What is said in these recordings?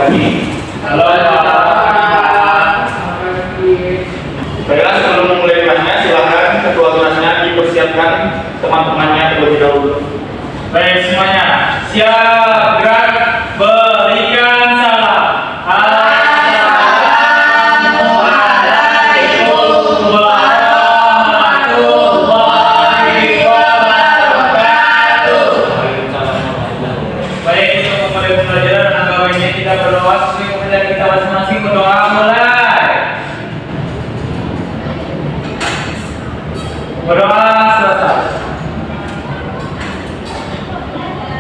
pagi. Halo Pak. Baiklah, sebelum memulai kelasnya, silakan ketua kelasnya dipersiapkan teman-temannya terlebih dahulu. Baik semuanya, siap gerak, berikan salam. Assalamualaikum warahmatullahi wabarakatuh. Baik, untuk memulai pembelajaran agama ini kita berdoa sesuai kepada kita masing-masing. Berdoa mulai. Berdoa selesai.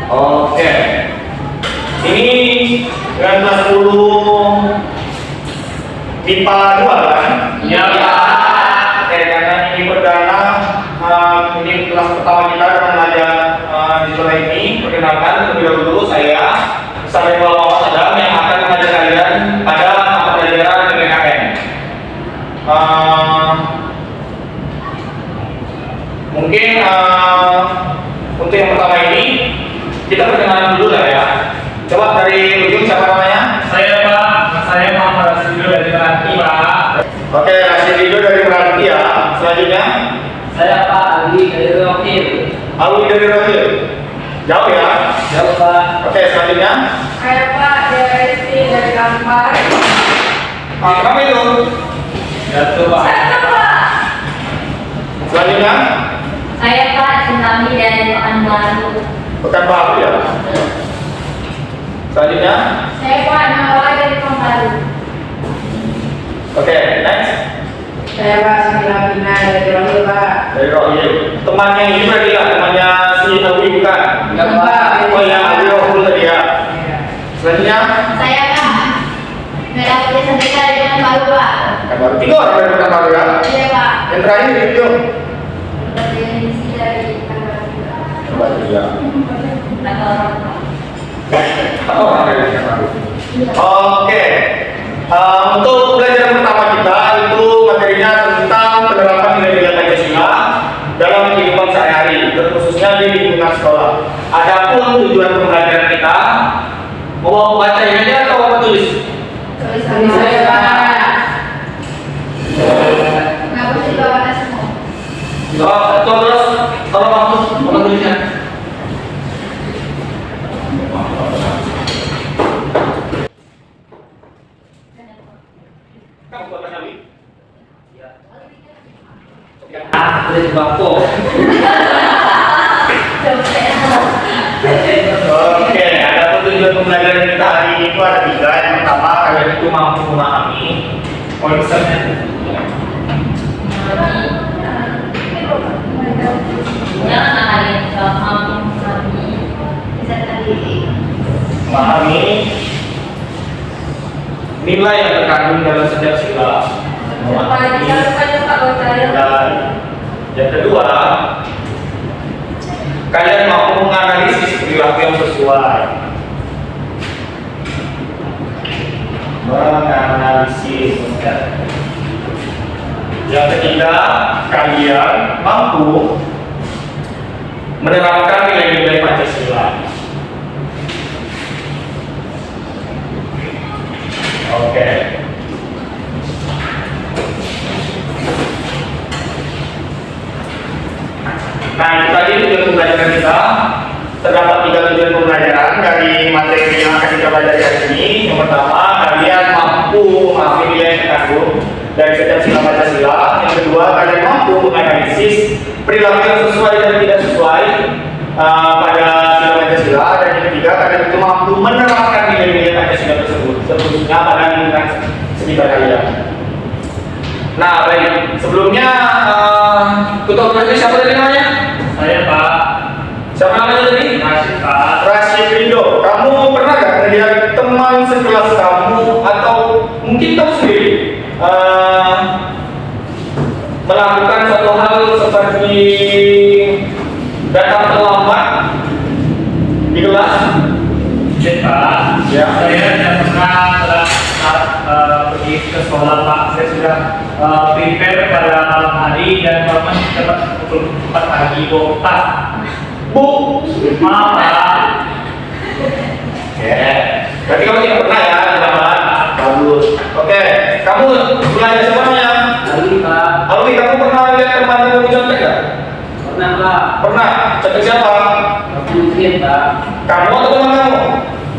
Oke. Ini dengan kelas 10 MIPA 2 kan? Ya, Pak. Oke, karena ini perdana, ini kelas pertama kita akan belajar di sekolah ini. Perkenalkan terlebih dahulu saya Saiful Muhammad Adam yang akan mengajar kalian pada mata pelajaran PPKN. Mungkin untuk yang pertama ini kita perkenalan dulu lah ya. Coba dari ujung siapa namanya? Saya Pak, saya Muhammad Rasidul dari Meranti Pak. Oke, Rasidul dari Meranti ya. Selanjutnya Saya Pak Ali dari Rokil. Alwi dari Rohil. Jauh ya? Jauh Pak. Oke, selanjutnya Saya Pak Desi dari Kampar. kamu itu. Jatuh Pak. Satu Pak. Selanjutnya Saya Pak Cinami dari Pekanbaru. Pekanbaru ya. Selanjutnya Saya Pak Nawa dari Pekanbaru. oke, next Saya Pak Samila Bina dari Rohil Pak. dari Rohil. Temannya ini berarti ya, temannya si Alwi bukan? Ya Pak. Oh yang Alwi Rohul tadi ya. Selanjutnya Saya Pak Merah Putih Sandika dari Pekanbaru Pak. Pekanbaru. 3 orang dari Pekanbaru ya. Iya Pak. Yang terakhir di video. Dari Indonesia dari Pekanbaru. Pekanbaru ya. Atau orang Pak. Oh, dari Pekanbaru. Oke. Untuk pelajaran pertama kita itu materinya tentang penerapan nilai-nilai Pancasila dalam kehidupan sehari-hari, terkhususnya di lingkungan sekolah. Adapun tujuan pembelajaran kita, mau baca ini aja atau mau tulis? Tulis saya Pak. Nggak boleh dibawa semua. Terus, tolong hapus apa tulisnya? Kamu buat kali? Ah, dari Bako. Oke, ada tujuan pembelajaran kita hari ini itu ada 3. Yang pertama, kalian itu mampu memahami konsepnya. Jangan kalian paham kami bisa tadi. Memahami nilai yang terkandung dalam setiap sila. Memahami nilai. Yang kedua, kalian mampu menganalisis perilaku yang sesuai. Menganalisis. Yang ketiga, kalian mampu menerapkan nilai-nilai Pancasila. Oke. Nah, itu tadi tujuan pembelajaran kita. Terdapat 3 tujuan pembelajaran dari materi yang akan kita pelajari hari ini. Yang pertama, kalian mampu memahami nilai yang terkandung dari setiap sila Pancasila. Yang kedua, kalian mampu menganalisis perilaku yang sesuai dan tidak sesuai pada sila Pancasila. Dan yang ketiga, kalian itu mampu menerapkan nilai-nilai Pancasila tersebut, terkhususnya pada lingkungan sekitar kalian. Nah, baik. Sebelumnya, ketua kelasnya siapa tadi namanya? Saya Pak. Siapa namanya tadi? Masih Pak. Rashid Rido. Kamu pernah gak melihat teman sekelas kamu atau mungkin kamu sendiri melakukan suatu hal seperti datang terlambat di kelas? Ya Pak. Ya. Saya tidak pernah saat pergi ke sekolah Pak. Saya sudah prepare pada malam hari dan Bapak dapat pukul 4 pagi Pak. Bu, Maaf Pak. ya. Berarti kamu tidak pernah ya Oke, kamu belajar semuanya. Ali Pak. Alwi, kamu pernah lihat teman kamu contek nggak? Pernah Pak. Pernah. Contek siapa? Aku mungkin Pak. Kamu atau teman kamu?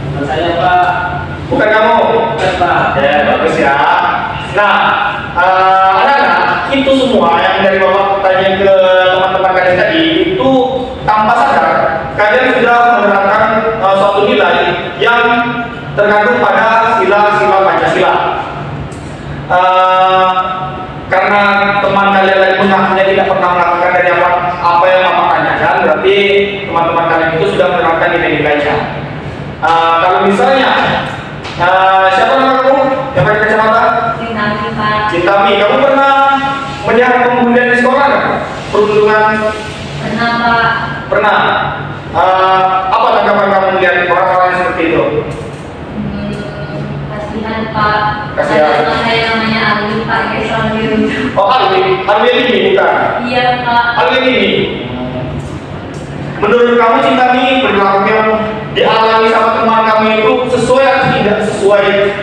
Teman saya Pak. Bukan kamu. Bukan Pak. Ya, bagus ya. Nah, anak-anak, itu semua yang dari Bapak tanya ke teman-teman kalian tadi, itu tanpa sadar, kalian sudah menerapkan suatu nilai yang terkandung pada sila-sila Pancasila. Karena teman kalian tadi mengakunya tidak pernah melakukan dari apa yang Bapak tanyakan, berarti teman-teman kalian itu sudah menerapkan nilai-nilainya. Kalau misalnya, siapa nama kamu? Yang pakai kacamata? Cintami Pak. Cintami, kamu pernah melihat pengundian di sekolah nggak? Perundungan? Pernah Pak. Pernah. Apa tanggapan kamu melihat orang-orang yang seperti itu? Kasihan Pak. Kasihan. Ada teman saya namanya Ali Pak, kayak selalu dirujuk. Oh, Alwi ini bukan? Iya Pak. Alwi ini. Menurut kamu Cintami, perilaku yang dialami sama teman kamu itu sesuai atau tidak sesuai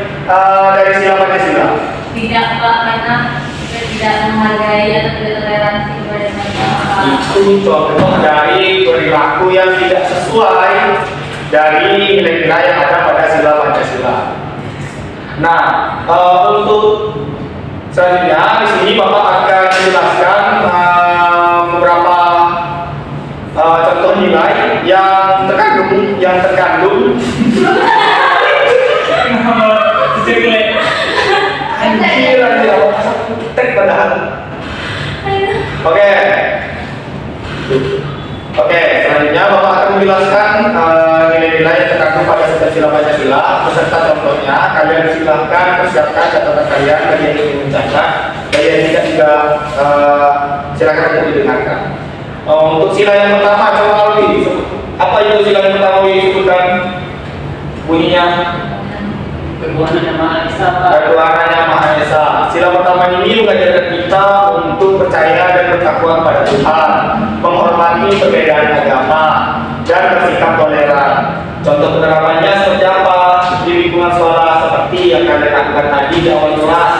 dari sila Pancasila? Tidak Pak, karena kita tidak menghargai atau tidak toleransi kepada mereka Pak. Itu contoh dari perilaku yang tidak sesuai dari nilai-nilai yang ada pada sila Pancasila. Nah, untuk selanjutnya di sini Bapak akan menjelaskan beberapa contoh nilai yang terkandung Jelek. anjir tek padahal. Oke, selanjutnya Bapak akan menjelaskan nilai-nilai yang terkandung pada sila Pancasila beserta contohnya. Kalian silahkan persiapkan catatan kalian bagi yang ingin mencatat, bagi yang tidak juga silakan untuk didengarkan. Untuk sila yang pertama, coba Alwi, apa itu sila yang pertama disebutkan bunyinya? Ketuhanan yang Maha Esa Pak. Ketuhanan yang Maha Esa. Sila pertama ini mengajarkan kita untuk percaya dan bertakwa kepada Tuhan, menghormati perbedaan agama, dan bersikap toleran. Contoh penerapannya seperti apa di lingkungan sekolah, seperti yang kalian lakukan tadi di awal kelas,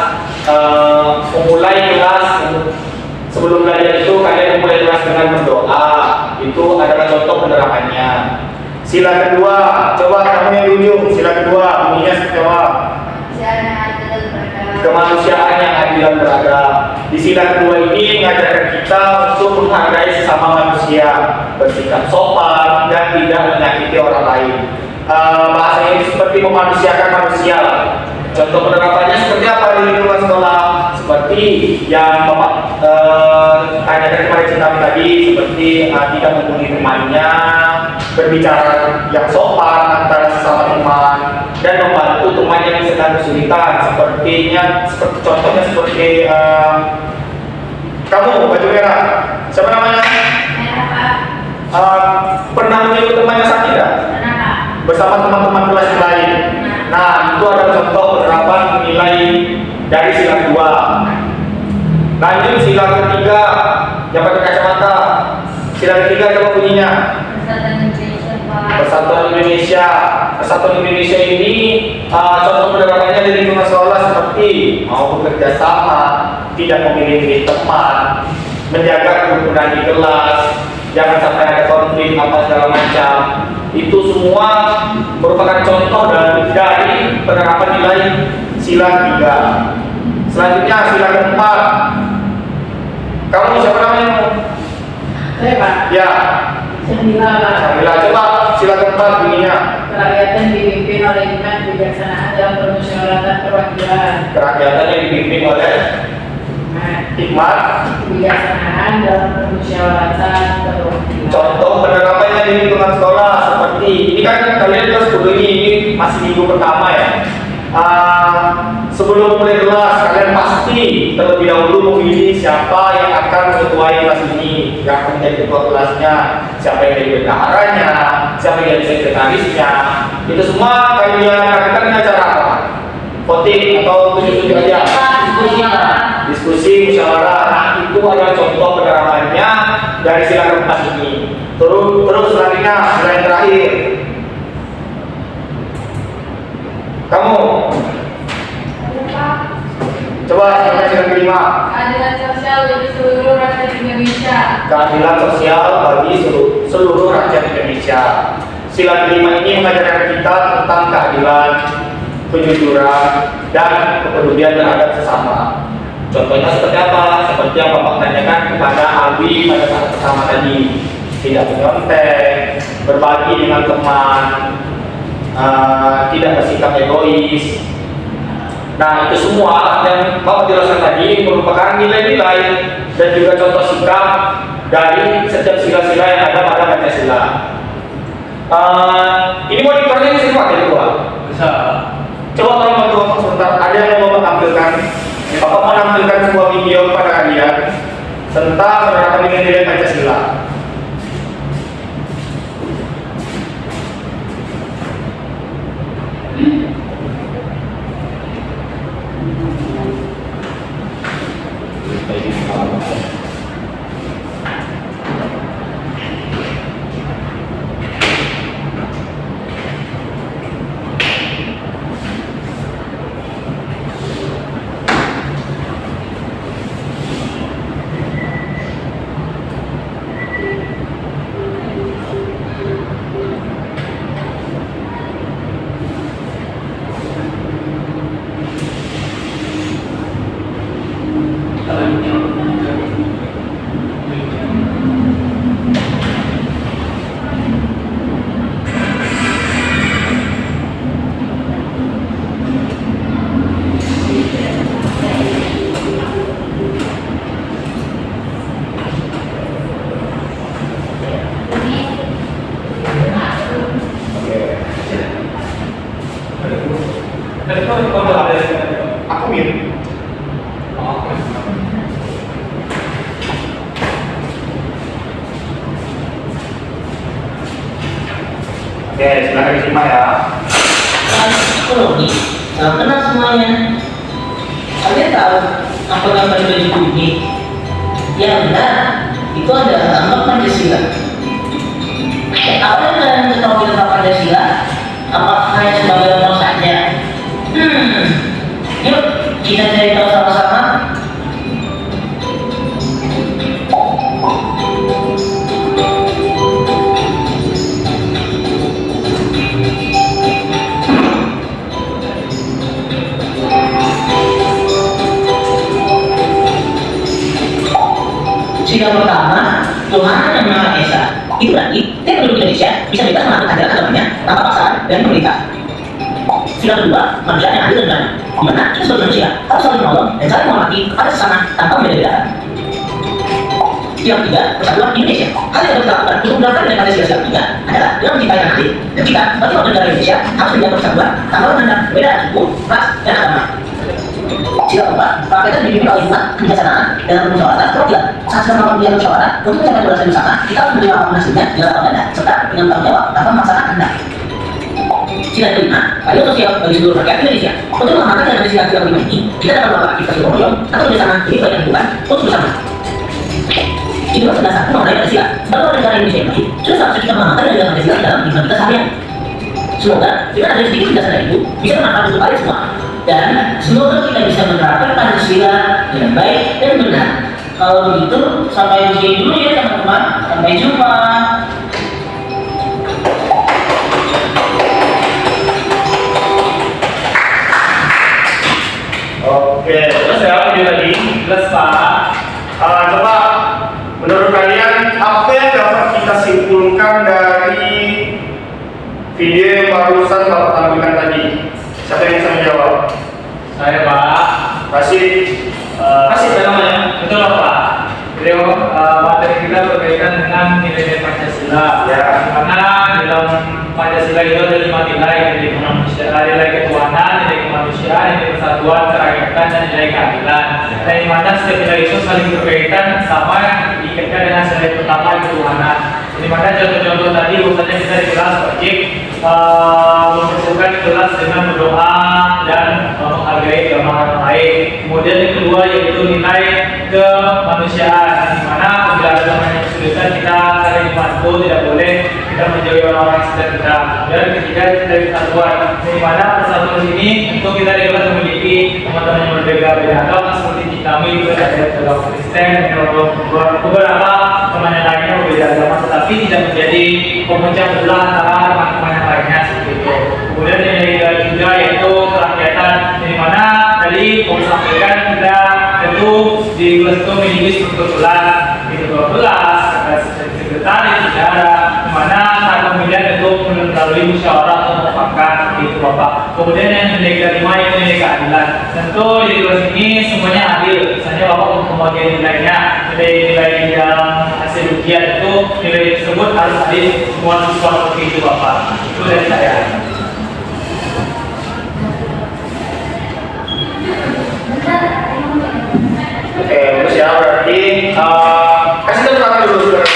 memulai kelas. Sebelum belajar itu kalian memulai kelas dengan berdoa. Itu adalah contoh penerapannya. Sila kedua, coba kamu yang di ujung. Sila kedua bunyinya seperti apa? Kemanusiaan yang adil dan beradab. Di sila kedua ini mengajarkan kita untuk menghargai sesama manusia, bersikap sopan dan tidak menyakiti orang lain. Bahasa ini seperti memanusiakan manusia. Contoh penerapannya seperti apa di lingkungan sekolah? Seperti yang Bapak tanyakan kepada Cintami tadi, seperti tidak membuli temannya, berbicara yang sopan antara sesama teman, dan membantu teman yang sedang kesulitan. Seperti contohnya seperti kamu baju merah, siapa namanya? Merah Pak. Pernah menyebut teman yang sakit tidak? Pernah Pak. Bersama teman-teman kelas yang lain. Nah, itu adalah contoh penerapan nilai dari sila kedua. Lanjut sila ketiga, yang pakai kacamata. Sila ketiga coba bunyinya. Persatuan Indonesia Pak. Persatuan Indonesia. Persatuan Indonesia ini contoh penerapannya di lingkungan sekolah seperti mau bekerja sama, tidak memilih teman, menjaga kerukunan di kelas, jangan sampai ada konflik apa segala macam. Itu semua merupakan contoh dari penerapan nilai sila ketiga. Selanjutnya sila keempat. Kamu siapa namanya? Saya Pak, Ya, Semila Pak. Samila. Coba sila keempat bunyinya. Kerakyatan dipimpin oleh hikmat kebijaksanaan dalam permusyawaratan perwakilan. Kerakyatan yang dipimpin oleh hikmat. Kebijaksanaan dalam permusyawaratan perwakilan. Contoh penerapannya di lingkungan sekolah seperti ini kan kalian kelas 10 ini masih minggu pertama ya. Sebelum mulai kelas kalian pasti terlebih dahulu memilih siapa yang akan mengetuai kelas ini, yang akan menjadi ketua kelasnya, siapa yang jadi bendaharanya, siapa yang jadi sekretarisnya. Itu semua kalian lakukan dengan cara apa? Voting atau tunjuk-tunjuk aja? Diskusi Pak. Diskusi, musyawarah. Nah, itu adalah contoh penerapannya dari sila keempat ini. Terus selanjutnya sila yang terakhir. Kamu Coba silakan sila kelima. Keadilan sosial bagi seluruh rakyat Indonesia. Keadilan sosial bagi seluruh rakyat Indonesia. Sila kelima ini mengajarkan kita tentang keadilan, kejujuran, dan kepedulian terhadap sesama. Contohnya seperti apa? Seperti yang Bapak tanyakan kepada Alwi pada saat pertama tadi. Tidak menyontek, berbagi dengan teman, tidak bersikap egois. Nah, itu semua yang Bapak jelaskan tadi merupakan nilai-nilai dan juga contoh sikap dari setiap sila-sila yang ada pada Pancasila. Ini mau diperlihatkan sih Pak, ya Pak? Bisa. Coba tolong bantu Bapak sebentar. Ada yang mau Bapak tampilkan? Bapak mau menampilkan sebuah video kepada kalian tentang menerapkan nilai-nilai Pancasila. Aku mirip. Oke, silakan disimak ya. Psikologi, salam kenal semuanya. Kalian tahu apa gambar baju putih? Yang benar, itu adalah lambang Pancasila. Apa yang kalian ketahui tentang Pancasila? Apakah hanya sebagai lambang saja? Yuk kita cari tahu sama-sama. Sila pertama, Tuhan yang Maha Esa. Itu berarti tiap penduduk Indonesia bisa bebas mengatur ajaran agamanya tanpa paksaan dan pemerintah. Sila kedua, manusia yang adil dan benar, di mana kita sebagai manusia harus saling menolong dan saling menghormati kepada sesama tanpa membeda-bedakan. Sila ketiga, persatuan Indonesia. Hal yang harus dilakukan untuk menerapkan nilai Pancasila sila ketiga adalah dengan mencintai yang adil. Dan kita sebagai warga negara Indonesia harus menjaga persatuan tanpa memandang perbedaan suku, ras, dan agama. Sila keempat, praktekkan bimbingan kalimat kebijaksanaan dalam permusyawaratan perwakilan. Saat sedang melakukan kegiatan musyawarah untuk mencapai tujuan bersama, kita harus menerima apapun hasilnya dengan lapang dada serta dengan tanggung jawab tanpa memaksakan kehendak. Sila kelima, keadilan sosial bagi seluruh rakyat Indonesia. Untuk mengamankan dan sila kelima ini, kita dapat melakukan aktivitas gotong royong atau bersama demi kebaikan lingkungan untuk bersama. Itulah penjelasan mengenai Pancasila. Sebagai warga negara Indonesia yang baik, sudah seharusnya kita mengamalkan nilai Pancasila dalam kehidupan kita seharian. Semoga dengan adanya sedikit penjelasan itu bisa bermanfaat untuk kalian semua. Dan semoga kita bisa menerapkan Pancasila dengan baik dan benar. Kalau begitu, sampai di sini dulu ya teman-teman. Sampai jumpa. Oke, terus ya video tadi. Jelas Pak. Coba menurut kalian apa yang dapat kita simpulkan dari video yang barusan Bapak tampilkan tadi? Siapa yang bisa menjawab? Saya Pak. Kasih namanya. Betul Pak. Video materi kita berkaitan dengan nilai-nilai Pancasila. Ya. Karena dalam Pancasila itu ada 5 nilai, nilai kemanusiaan, nilai ketuhanan, nilai kemanusiaan, nilai persatuan, kerakyatan, dan nilai keadilan. Dan di mana setiap nilai itu saling berkaitan sama yang diikaitkan dengan nilai pertama ketuhanan. Di mana contoh-contoh tadi misalnya kita di kelas wajib mempersiapkan kelas dengan berdoa dan menghargai agama orang lain. Kemudian yang kedua yaitu nilai kemanusiaan, di mana apabila ada teman yang kesulitan kita saling membantu, tidak boleh kita menjauhi orang yang sedang. Dan ketiga dari kesatuan. Di mana persatuan ini tentu kita dapat memiliki teman-teman yang berbeda-beda agama seperti kami juga ada agama Kristen, beberapa teman yang lainnya berbeda agama, tetapi tidak menjadi pemecah belah antara teman-teman yang lainnya seperti itu. Kemudian yang ketiga juga yaitu kerakyatan, di mana tadiผมsampaikan kita tentu di kelas itu memiliki struktur kelas, itu 12, sekretaris, bendahara, di mana saat pemilihan tentu melalui musyawarah atau mufakat itu Bapak. Kemudian yang nilai kelima itu nilai keadilan. Tentu di kelas ini semuanya adil. Misalnya Bapak untuk pembagian nilainya, nilai dalam hasil ujian itu nilai tersebut harus adil semua siswa seperti itu Bapak. Itu dari saya. Oke, terus ya berarti kasih tepuk tangan dulu saudara.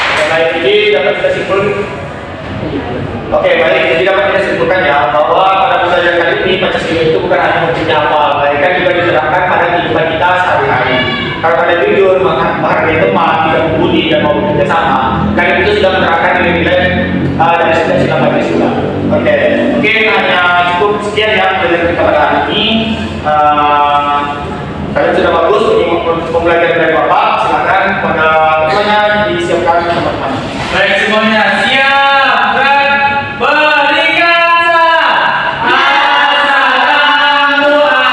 Oke, baik, jadi dapat kita simpulkan. Oke, baik, jadi dapat kita simpulkan ya bahwa pada pelajaran kali ini Pancasila itu bukan hanya buktinya apa, melainkan juga diterapkan pada kehidupan kita sehari-hari. Kalau pada jujur, menghargai teman, tidak membuli dan mau bekerja sama, kali itu sudah menerapkan nilai-nilai dari sila Pancasila. Oke, mungkin hanya cukup sekian ya pelajaran kita pada hari ini. Kalian sudah bagus untuk pembelajaran dari Bapak. Silakan pada semuanya disiapkan teman-teman. Baik semuanya siap dan berikan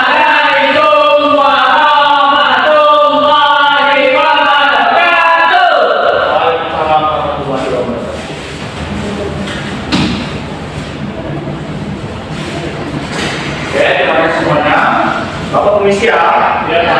Assalamualaikum warahmatullahi wabarakatuh. Waalaikumsalam warahmatullahi wabarakatuh. Oke, terima kasih semuanya. Bapak permisi ya. Ya, Pak.